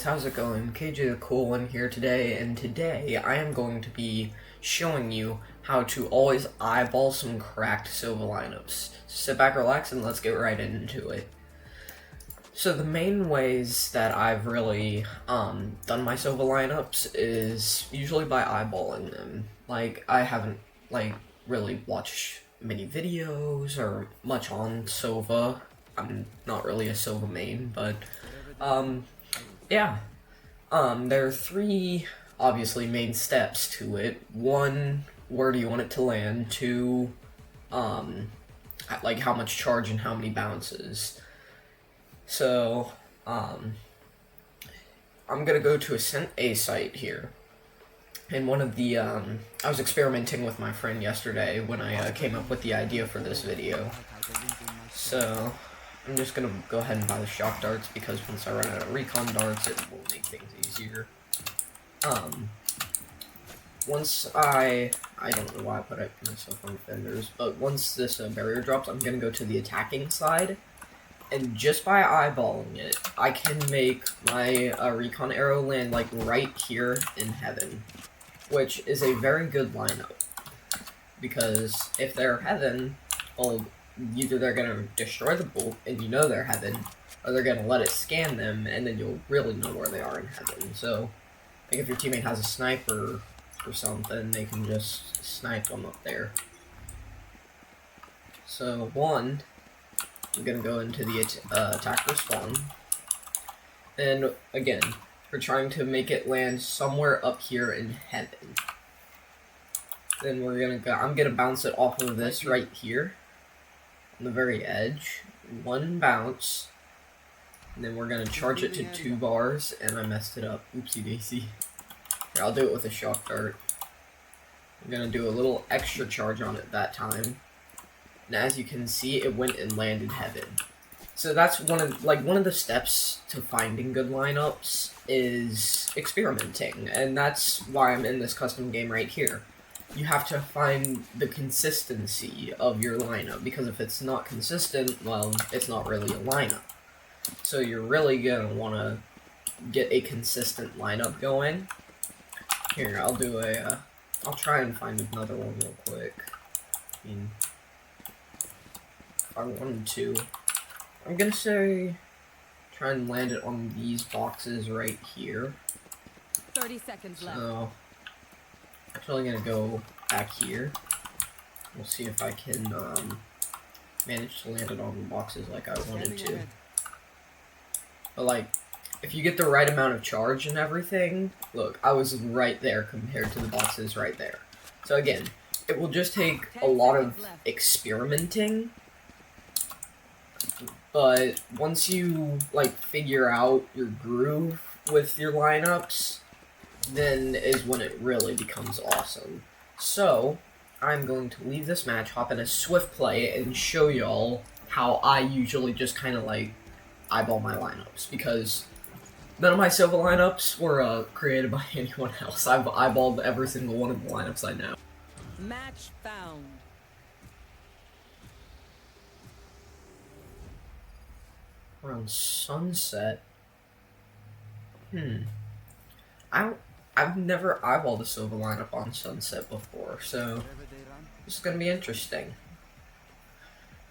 How's it going? KJ the Cool One here today, and today I am going to be showing you how to always eyeball some cracked Sova lineups. Sit back, relax, and let's get right into it. So the main ways that I've really done my Sova lineups is usually by eyeballing them. Like, I haven't really watched many videos or much on Sova. I'm not really a Sova main, but yeah. There are three, obviously, main steps to it. One, where do you want it to land? Two, like how much charge and how many bounces. So, I'm gonna go to a site here. And one of the, I was experimenting with my friend yesterday when I came up with the idea for this video. So, I'm just gonna go ahead and buy the shock darts because once I run out of recon darts, it will make things easier. Once I don't know why I put myself on defenders, but once this barrier drops, I'm gonna go to the attacking side, and just by eyeballing it, I can make my recon arrow land like right here in heaven, which is a very good lineup, because if they're heaven, well, either they're gonna destroy the bolt, and you know they're heaven, or they're gonna let it scan them, and then you'll really know where they are in heaven. So, like if your teammate has a sniper or something, they can just snipe them up there. So, one, I'm gonna go into the attacker spawn, and again, we're trying to make it land somewhere up here in heaven. Then I'm gonna bounce it off of this right here, on the very edge, one bounce, and then we're gonna charge it to 2 bars, and I messed it up. Oopsie daisy. Here, I'll do it with a shock dart. I'm gonna do a little extra charge on it that time, and as you can see, it went and landed heaven. So that's one of the steps to finding good lineups is experimenting, and that's why I'm in this custom game right here. You have to find the consistency of your lineup, because if it's not consistent, well, it's not really a lineup. So you're really gonna want to get a consistent lineup going. Here, I'll try and find another one real quick. I mean, if I wanted to, I'm gonna say, try and land it on these boxes right here. 30 seconds left. So, actually gonna go back here. We'll see if I can manage to land it on the boxes like I wanted to. But like, if you get the right amount of charge and everything, look, I was right there compared to the boxes right there. So again, it will just take a lot of experimenting, but once you like figure out your groove with your lineups, then is when it really becomes awesome. So, I'm going to leave this match, hop in a swift play, and show y'all how I usually just kind of like eyeball my lineups, because none of my Sova lineups were created by anyone else. I've eyeballed every single one of the lineups I know. Match found. We're on Sunset. I've never eyeballed a Sova lineup on Sunset before, so this is gonna be interesting.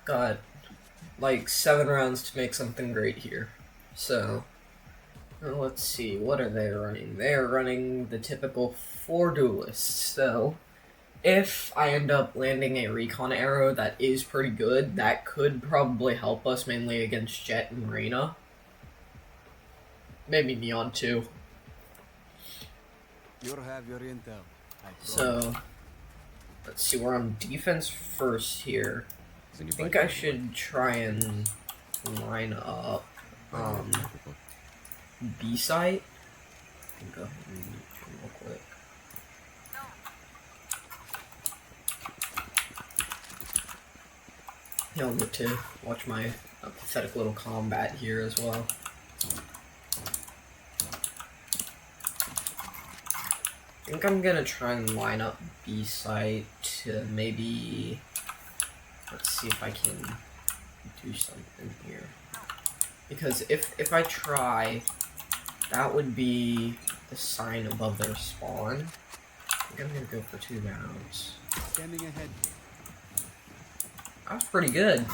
Got like 7 rounds to make something great here. So let's see, what are they running? They're running the typical 4 duelists. So if I end up landing a recon arrow that is pretty good, that could probably help us mainly against Jet and Reyna. Maybe Neon too. You'll have your intel. So, let's see, we're on defense first here. I think I should try and line up B site. Go ahead and real quick. Yeah, I'll get to watch my pathetic little combat here as well. I think I'm gonna try and line up B site to maybe, let's see if I can do something here. Because if I try that would be the sign above their spawn. I think I'm gonna go for 2 rounds. Standing ahead. That was pretty good.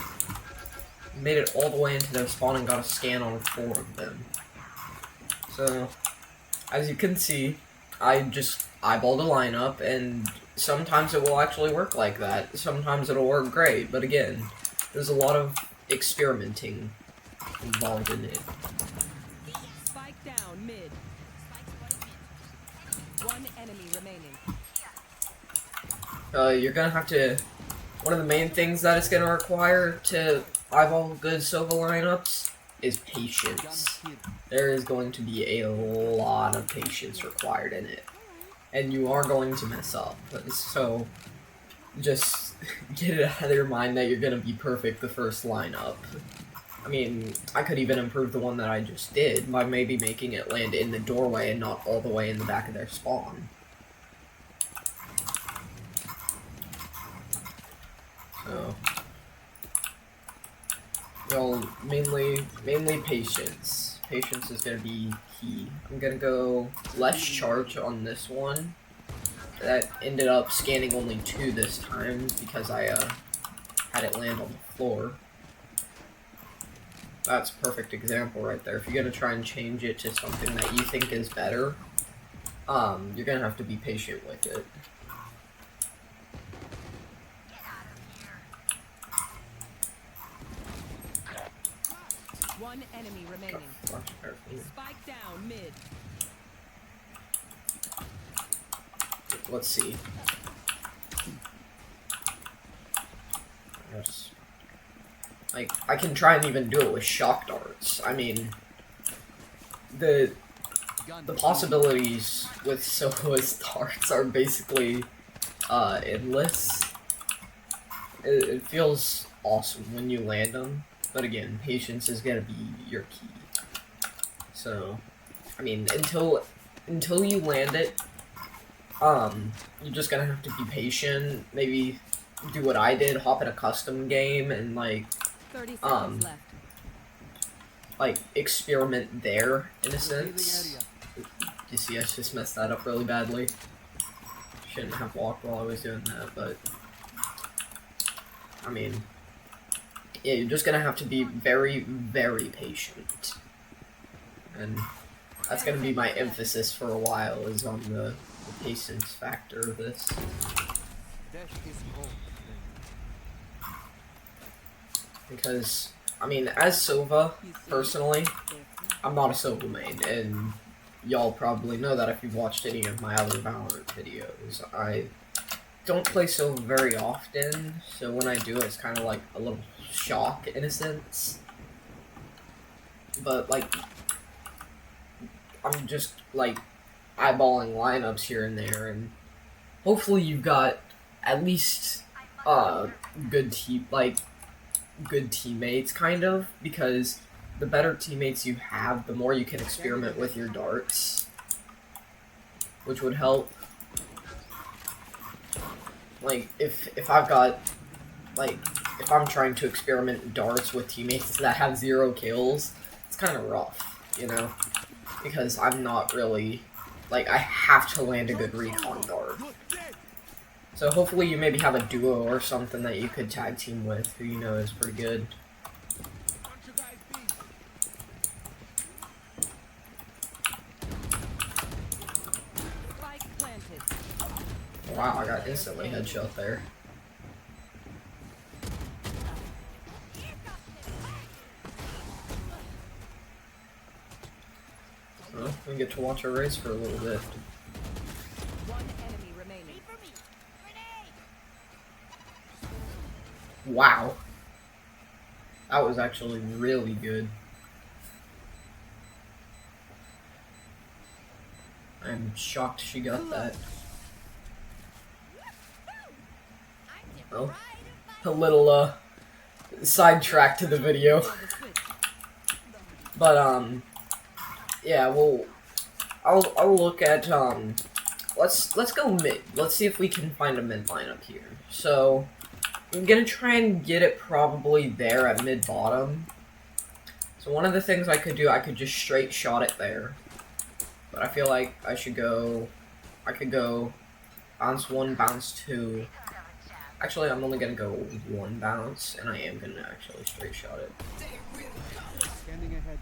Made it all the way into their spawn and got a scan on 4 of them. So, as you can see, I just eyeballed a lineup, and sometimes it will actually work like that. Sometimes it'll work great, but again, there's a lot of experimenting involved in it. Spike down mid. One enemy remaining. You're gonna have to... One of the main things that it's gonna require to eyeball good Sova lineups is patience. There is going to be a lot of patience required in it. And you are going to mess up. So, just get it out of your mind that you're gonna be perfect the first lineup. I mean, I could even improve the one that I just did by maybe making it land in the doorway and not all the way in the back of their spawn. So, well, mainly patience. Patience is gonna be key. I'm gonna go less charge on this one. That ended up scanning only 2 this time because I had it land on the floor. That's a perfect example right there. If you're gonna try and change it to something that you think is better, you're gonna have to be patient with it. One enemy remaining. Spike down mid. Let's see. Yes. Like, I can try and even do it with shock darts. I mean, the possibilities with Sova's darts are basically endless. It feels awesome when you land them, but again, patience is gonna be your key. So, I mean, until you land it, you're just gonna have to be patient. Maybe do what I did, hop in a custom game and 30 seconds left. like experiment there in a sense. You see, I just messed that up really badly. Shouldn't have walked while I was doing that, but I mean, yeah, you're just gonna have to be very, very patient, and that's gonna be my emphasis for a while, is on the patience factor of this. Because, I mean, as Sova, personally, I'm not a Sova main, and y'all probably know that if you've watched any of my other Valorant videos. I don't play Sova very often, so when I do, it's kind of like a little shock in a sense. But, like, I'm just, like, eyeballing lineups here and there, and hopefully you've got at least, good teammates, kind of, because the better teammates you have, the more you can experiment with your darts, which would help. Like, if I've got, like, if I'm trying to experiment darts with teammates that have 0 kills, it's kind of rough, you know? Because I'm not really, like, I have to land a good recon dart. So hopefully you maybe have a duo or something that you could tag team with, who you know is pretty good. Spike planted. Wow, I got instantly headshot there. Well, we get to watch our race for a little bit. One enemy remaining. Wow. That was actually really good. I'm shocked she got that. Well, a little, sidetrack to the video. But, yeah, well, I'll look at, let's go mid. Let's see if we can find a mid lineup here. So, I'm gonna try and get it probably there at mid-bottom. So one of the things I could do, I could just straight shot it there. But I feel like I could go bounce 1, bounce 2. Actually, I'm only gonna go 1 bounce, and I am gonna actually straight shot it. Standing ahead.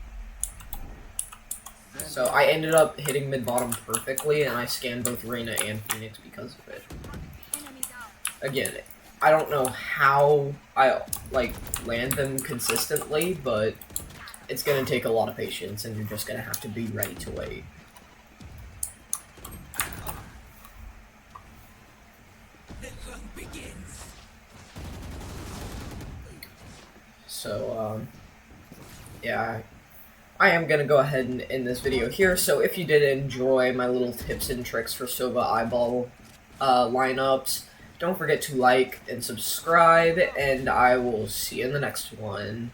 So I ended up hitting mid-bottom perfectly, and I scanned both Reyna and Phoenix because of it. Again, I don't know how I land them consistently, but it's gonna take a lot of patience, and you're just gonna have to be ready to wait. So, yeah, I am going to go ahead and end this video here. So if you did enjoy my little tips and tricks for Sova eyeball lineups, don't forget to like and subscribe, and I will see you in the next one.